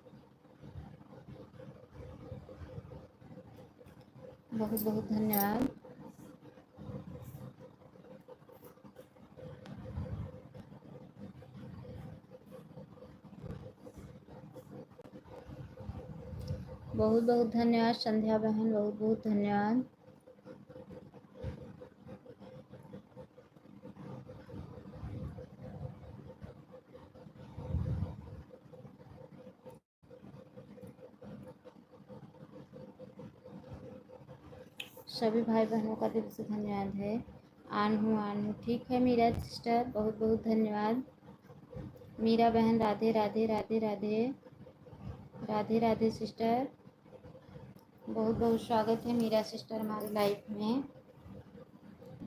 बहुत बहुत धन्यवाद। बहुत बहुत धन्यवाद संध्या बहन, बहुत बहुत धन्यवाद। सभी भाई बहनों का दिल से धन्यवाद है। आन हूँ ठीक है मीरा सिस्टर, बहुत बहुत धन्यवाद। मीरा बहन राधे राधे राधे राधे राधे राधे सिस्टर, बहुत बहुत स्वागत है मीरा सिस्टर हमारी लाइफ में।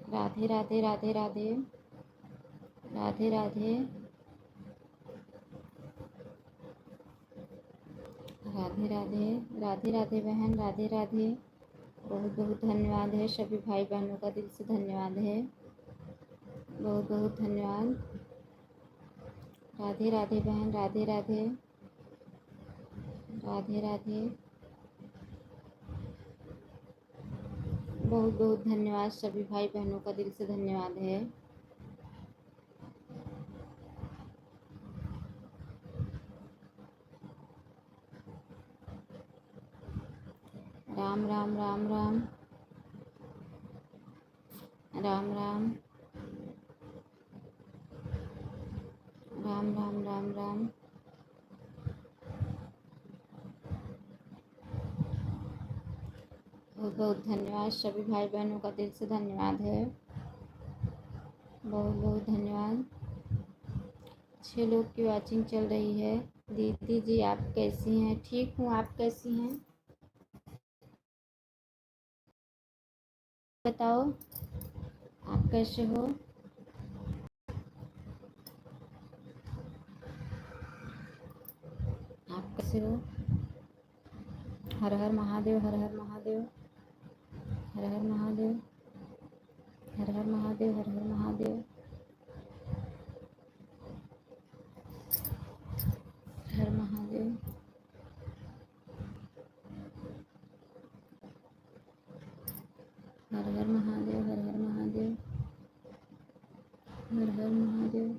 राधे राधे राधे राधे राधे राधे राधे राधे राधे राधे बहन, राधे राधे, बहुत बहुत धन्यवाद है। सभी भाई बहनों का दिल से धन्यवाद है, बहुत बहुत धन्यवाद। राधे राधे बहन, राधे राधे राधे राधे, बहुत बहुत धन्यवाद। सभी भाई बहनों का दिल से धन्यवाद है। राम राम राम राम राम राम राम राम राम राम, बहुत बहुत धन्यवाद। सभी भाई बहनों का दिल से धन्यवाद है, बहुत बहुत धन्यवाद। 6 लोग की वाचिंग चल रही है। दीदी जी आप कैसी हैं? ठीक हूँ, आप कैसी हैं बताओ, आप कैसे हो? आप कैसे हो? हर हर महादेव, हर हर महादेव, हर हर महादेव, हर हर महादेव, हर हर महादेव, हर महादेव, हर हर महादेव, हर हर महादेव, हर हर महादेव,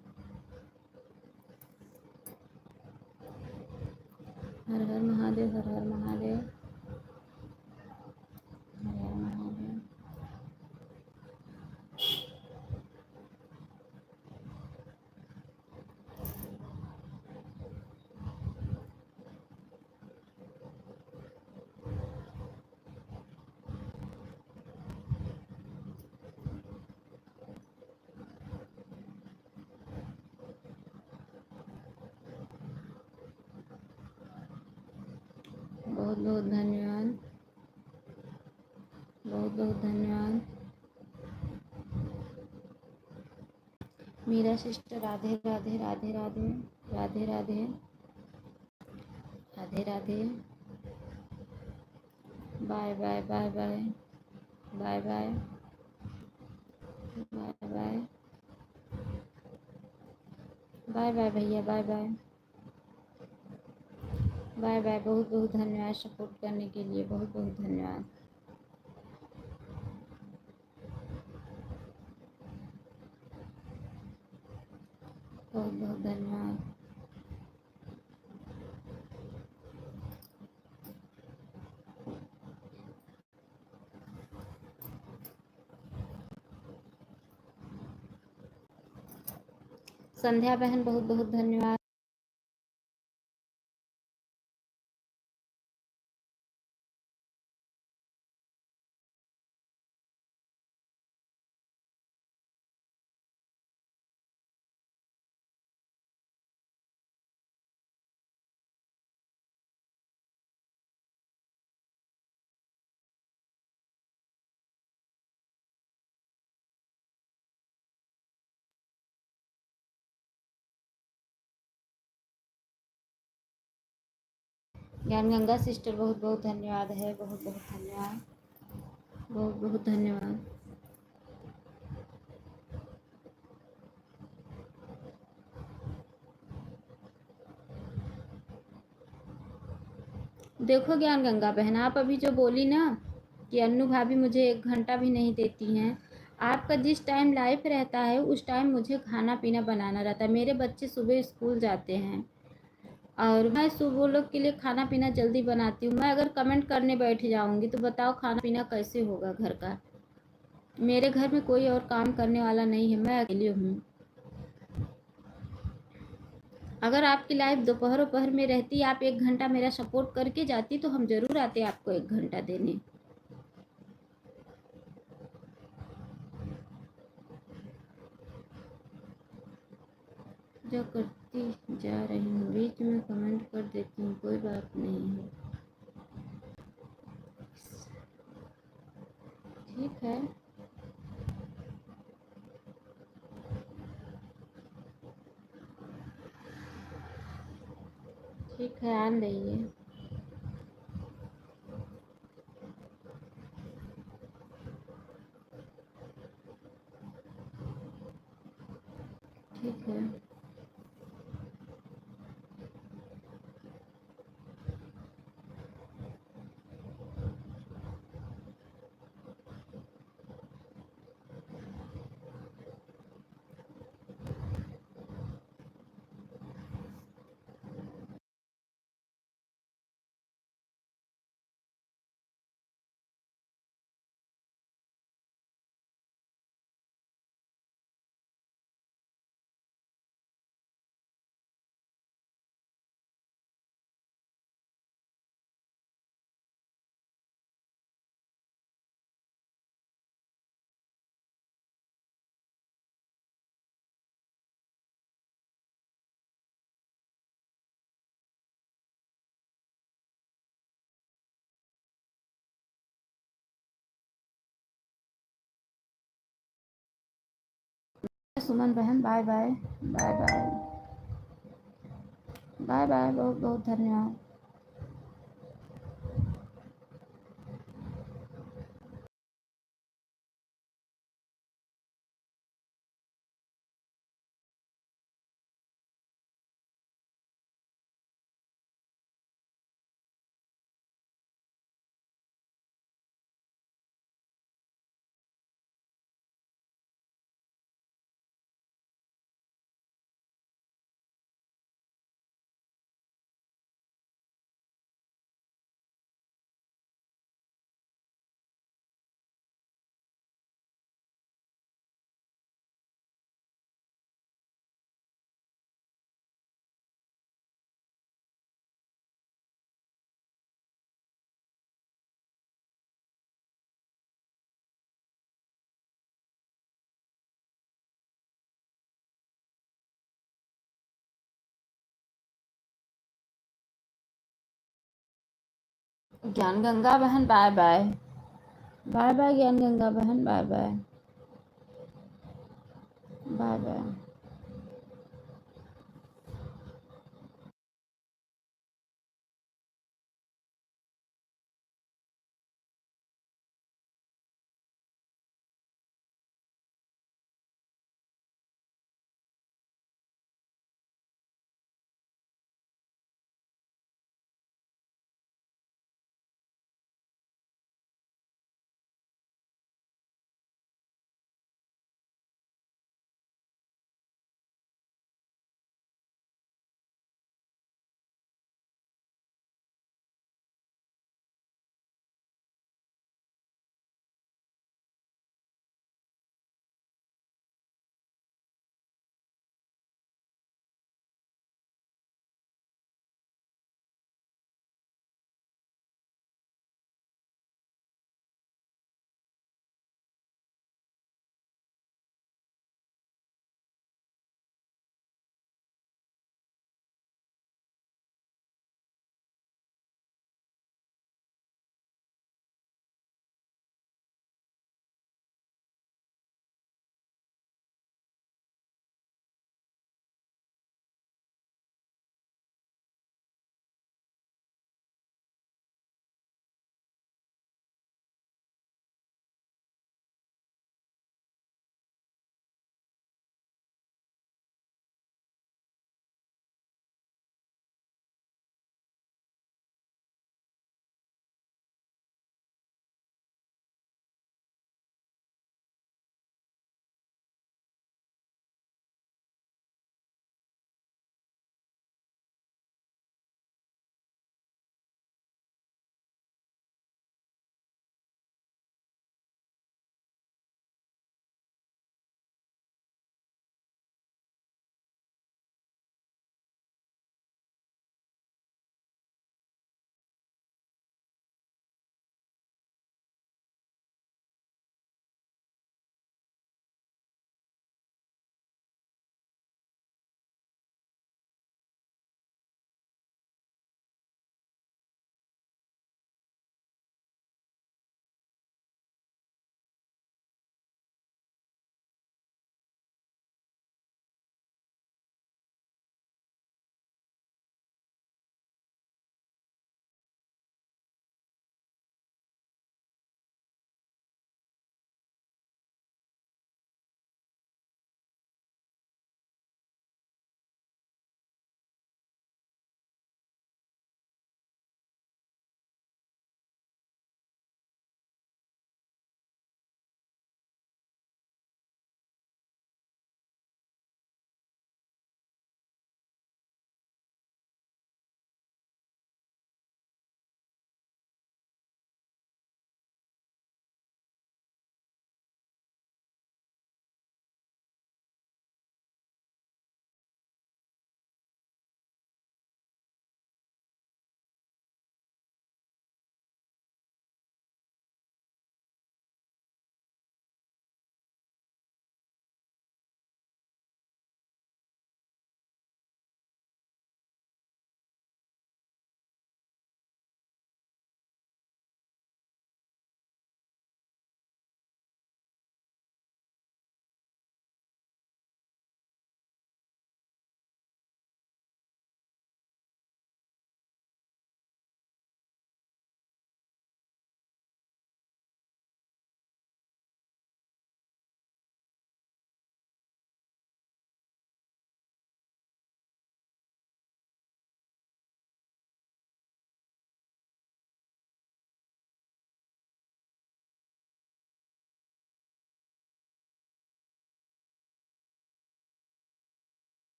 हर हर महादेव, हर हर महादेव, हर हर महादेव। बहुत बहुत धन्यवाद, बहुत बहुत धन्यवाद। Meera sister Radhe Radhe Radhe Radhe Radhe Radhe Radhe Radhe, bye bye bye bye bye bye bye bye bye bye भैया, बाय बाय बाय बाय। बहुत बहुत धन्यवाद सपोर्ट करने के लिए, बहुत बहुत धन्यवाद। बहुत बहुत धन्यवाद। संध्या बहन बहुत बहुत धन्यवाद। ज्ञान गंगा सिस्टर बहुत बहुत धन्यवाद है, बहुत बहुत धन्यवाद, बहुत बहुत धन्यवाद। देखो ज्ञान गंगा बहन, आप अभी जो बोली ना कि अन्नू भाभी मुझे 1 घंटा भी नहीं देती हैं, आपका जिस टाइम लाइफ रहता है उस टाइम मुझे खाना पीना बनाना रहता है। मेरे बच्चे सुबह स्कूल जाते हैं और मैं सुबह लोग के लिए खाना पीना जल्दी बनाती हूँ। मैं अगर कमेंट करने बैठ जाऊँगी तो बताओ खाना पीना कैसे होगा घर का। मेरे घर में कोई और काम करने वाला नहीं है, मैं अकेली हूँ। अगर आपकी लाइफ दोपहर में रहती, आप 1 घंटा मेरा सपोर्ट करके जाती तो हम ज़रूर आते आपको 1 घंटा देने। जो करती जा रही हूँ, बीच में कमेंट कर देती हूँ, कोई बात नहीं है। ठीक है, ठीक है, आन रही है। ठीक है, सुमन बहन, bye bye. Bye bye. Bye bye, बहुत बहुत धन्यवाद। ज्ञान गंगा बहन, बाय बाय। बाय बाय ज्ञान गंगा बहन, बाय बाय। Bye bye.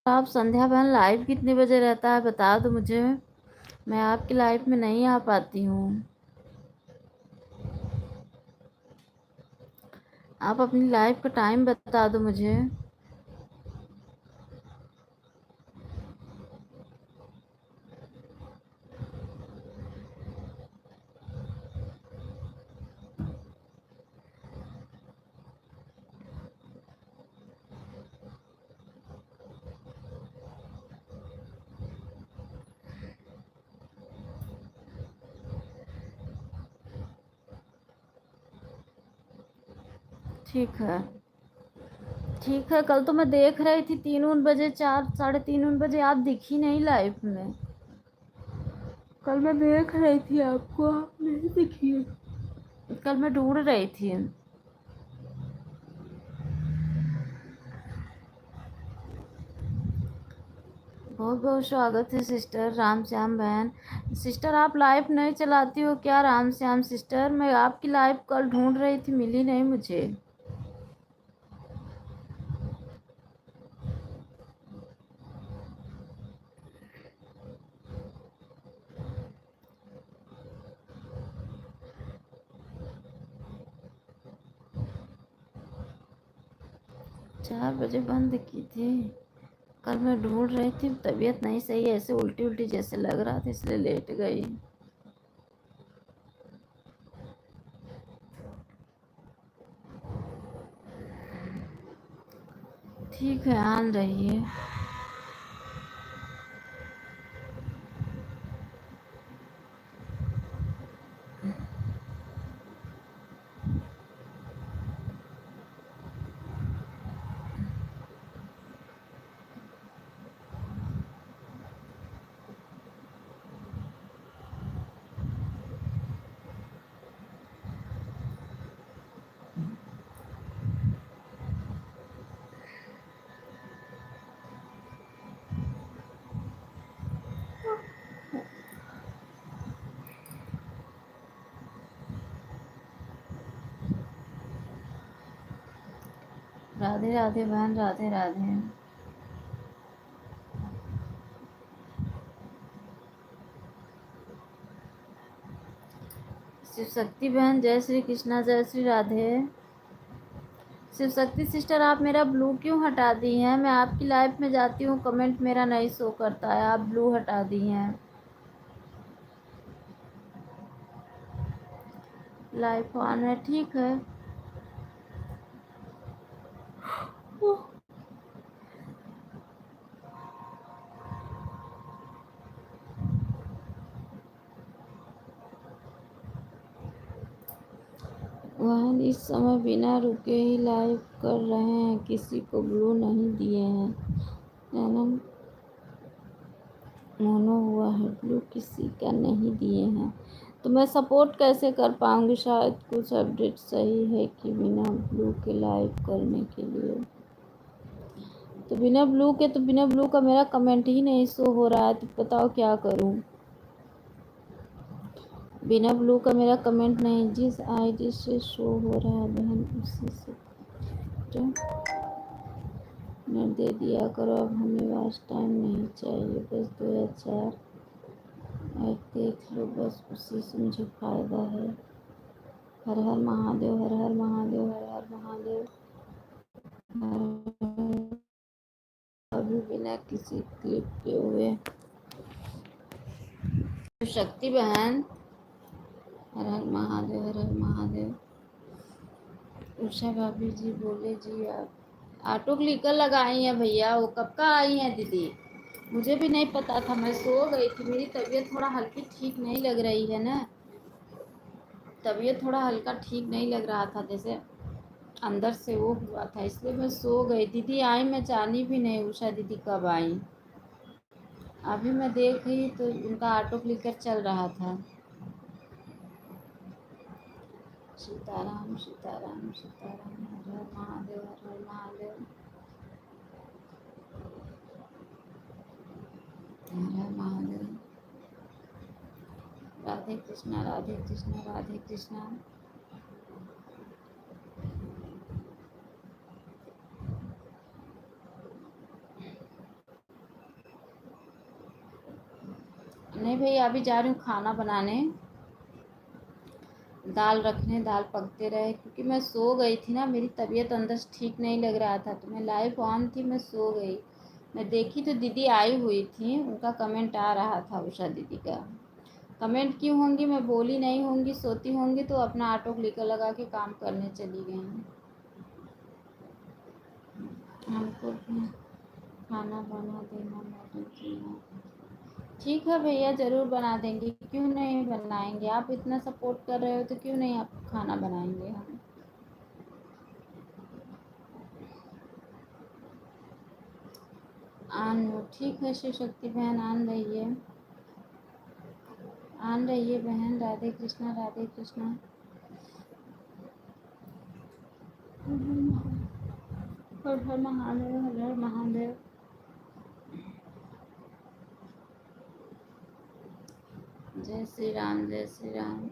आप संध्या बहन लाइव कितने बजे रहता है बता दो मुझे, मैं आपकी लाइव में नहीं आ पाती हूँ। आप अपनी लाइव का टाइम बता दो मुझे। ठीक है ठीक है, कल तो मैं देख रही थी 3 बजे 4 3:30 बजे आप दिखी नहीं लाइव में। कल मैं देख रही थी आपको, आप नहीं दिखी। कल मैं ढूंढ रही थी। बहुत बहुत स्वागत है सिस्टर राम श्याम बहन। सिस्टर आप लाइव नहीं चलाती हो क्या राम श्याम सिस्टर? मैं आपकी लाइव कल ढूंढ रही थी, मिली नहीं मुझे। 4 बजे बंद की थी। कल मैं ढूंढ रही थी, तबीयत नहीं सही, ऐसे उल्टी उल्टी जैसे लग रहा था इसलिए लेट गई। ठीक है, आन रही है। राधे राधे बहन, राधे राधे। शिव शक्ति बहन, जय श्री कृष्णा, जय श्री राधे। शिव शक्ति सिस्टर, आप मेरा ब्लू क्यों हटा दी हैं? मैं आपकी लाइव में जाती हूँ, कमेंट मेरा नहीं शो करता है, आप ब्लू हटा दी हैं। लाइव ऑन है, ठीक है। वह इस समय बिना रुके ही लाइव कर रहे हैं, किसी को ब्लू नहीं दिए हैं। जन्म मोनो हुआ है, ब्लू किसी का नहीं दिए हैं, तो मैं सपोर्ट कैसे कर पाऊंगी? शायद कुछ अपडेट सही है कि बिना ब्लू के लाइव करने के लिए। तो बिना ब्लू का मेरा कमेंट ही नहीं शो हो रहा है, तो बताओ क्या करूं? बिना ब्लू का मेरा कमेंट नहीं, जिस आईडी से शो हो रहा है बहन उसी से तो मैं दे दिया करो। अब हमें वास्ट टाइम नहीं चाहिए, बस 2000 देख लो, बस उसी से मुझे फ़ायदा है। हर हर महादेव, हर हर महादेव, हर हर महादेव। अभी बिना किसी क्लिक के हुए। शक्ति बहन, हर हर महादेव, हर हर महादेव। उषा भाभी जी बोले जी आप ऑटो क्लिकर लगाई हैं भैया, वो कब का आई हैं दीदी? मुझे भी नहीं पता था, मैं सो गई थी, मेरी तबीयत थोड़ा हल्की ठीक नहीं लग रही है ना, तबीयत थोड़ा हल्का ठीक नहीं लग रहा था, जैसे अंदर से वो हुआ था, इसलिए मैं सो गई। दीदी आई, मैं जानी भी नहीं उषा दीदी कब आई। अभी मैं देख रही तो उनका ऑटो क्लिकर चल रहा था। सीताराम सीताराम सीताराम, हर हर महादेव, हर हर महादेव, हर हर महादेव। राधे कृष्णा, राधे कृष्णा, राधे कृष्णा। नहीं भैया, अभी जा रही हूँ खाना बनाने, दाल रखने, दाल पकते रहे, क्योंकि मैं सो गई थी ना, मेरी तबीयत अंदर से ठीक नहीं लग रहा था, तो मैं लाइव ऑन थी, मैं सो गई। मैं देखी तो दीदी आई हुई थी, उनका कमेंट आ रहा था, उषा दीदी का। कमेंट क्यों होंगी, मैं बोली नहीं होंगी, सोती होंगी तो अपना ऑटो क्लिकर लगा के काम करने चली गई। हमको भी खाना बना देना मैडम जी। ठीक है भैया, ज़रूर बना देंगे, क्यों नहीं बनाएंगे, आप इतना सपोर्ट कर रहे हो तो क्यों नहीं आप खाना बनाएंगे हम। आन ठीक है, शिव शक्ति बहन आन रही है, आन रही है बहन। राधे कृष्णा, राधे कृष्णा। हर हर महादेव, हर हर महादेव। जय श्री राम, जय श्री राम।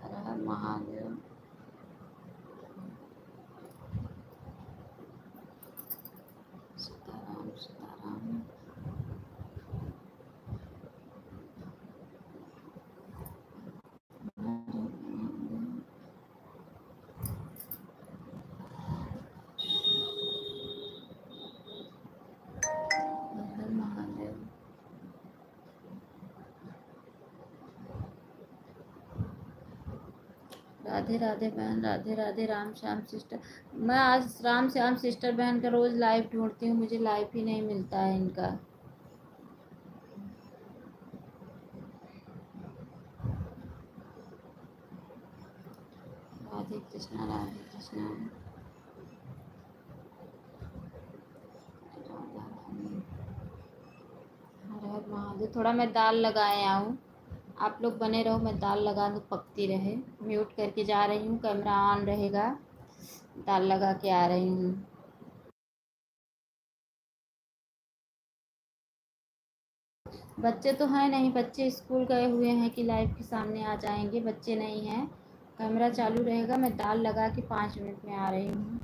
हर हर महादेव। सीताराम, सीताराम। हर हर महादेव। राधे राधे बहन, राधे राधे। राम श्याम सिस्टर, मैं आज राम श्याम सिस्टर बहन का रोज़ लाइव ढूंढती हूँ, मुझे लाइव ही नहीं मिलता है इनका। राधे कृष्णा, राधे कृष्णा। राधा रानी। हर हर महादेव। थोड़ा मैं दाल लगाए आऊँ, आप लोग बने रहो, मैं दाल लगा दूँ, पकती रहे। म्यूट करके जा रही हूँ, कैमरा ऑन रहेगा, दाल लगा के आ रही हूँ। बच्चे तो हैं नहीं, बच्चे स्कूल गए हुए हैं कि लाइव के सामने आ जाएंगे, बच्चे नहीं हैं। कैमरा चालू रहेगा, मैं दाल लगा के 5 मिनट में आ रही हूँ।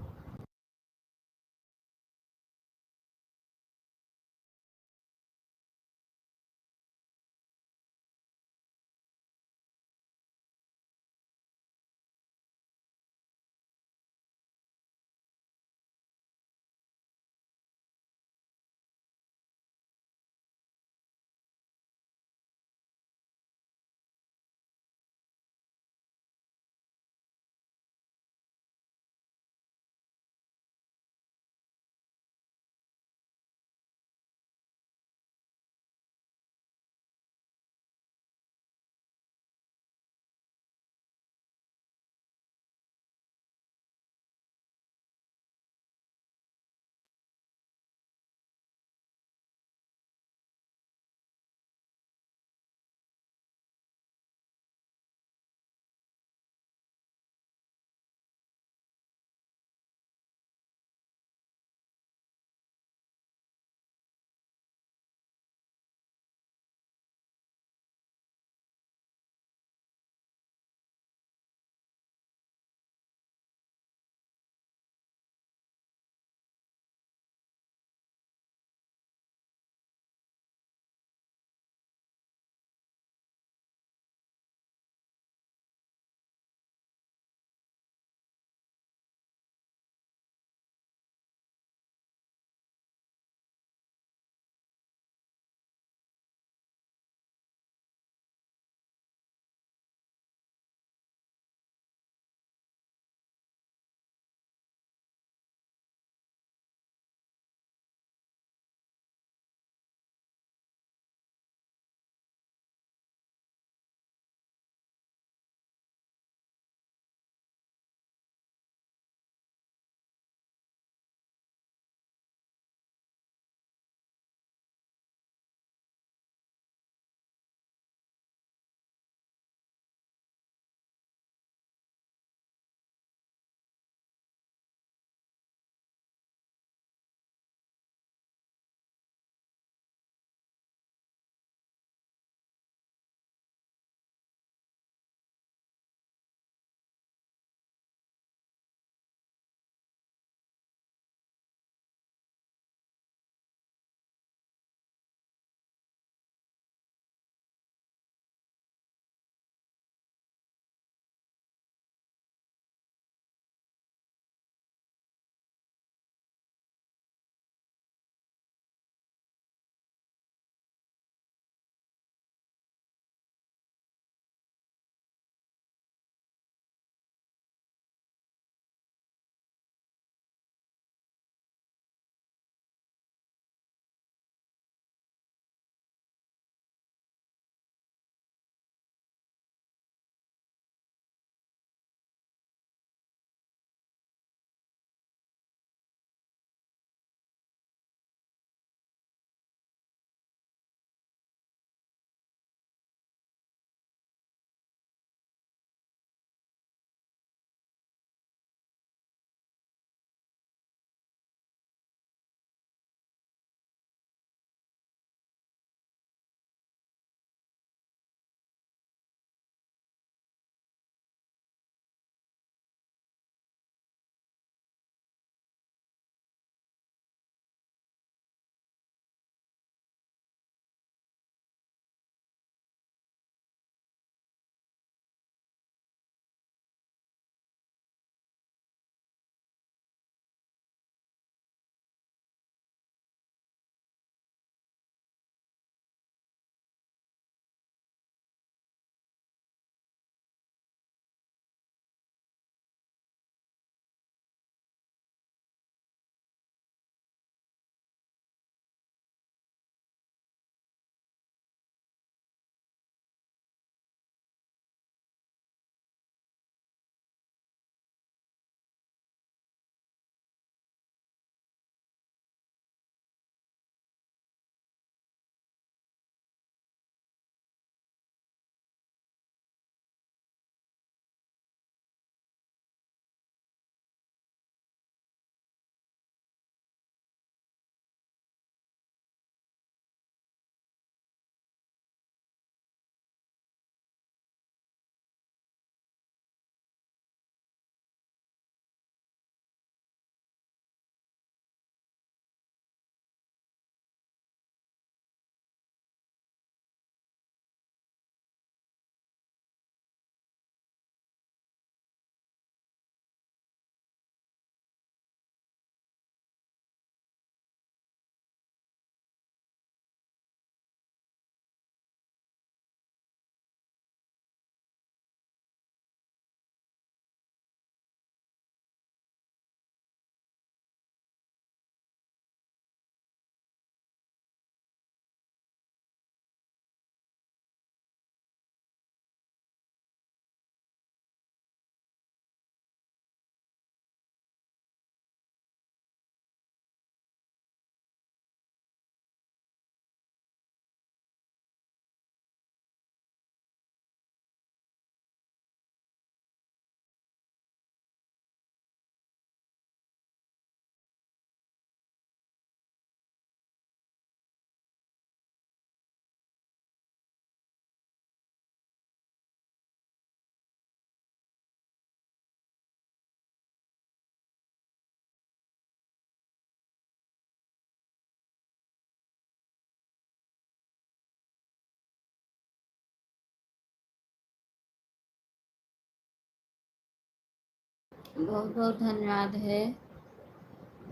बहुत बहुत धन्यवाद है,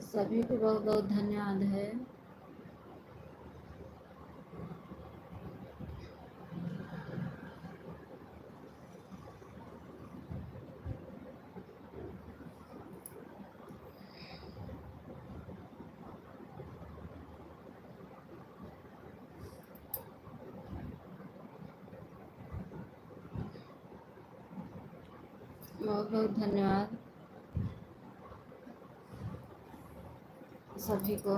सभी को बहुत बहुत धन्यवाद है। बहुत बहुत धन्यवाद सभी को।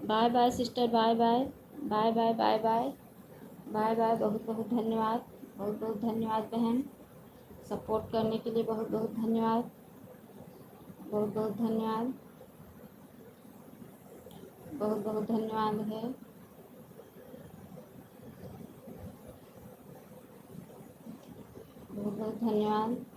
Bye bye sister, bye bye, bye bye, bye bye, bye bye. बहुत बहुत धन्यवाद, बहुत बहुत धन्यवाद बहन, सपोर्ट करने के लिए बहुत बहुत धन्यवाद, बहुत बहुत धन्यवाद, बहुत बहुत धन्यवाद है। बहुत बहुत धन्यवाद।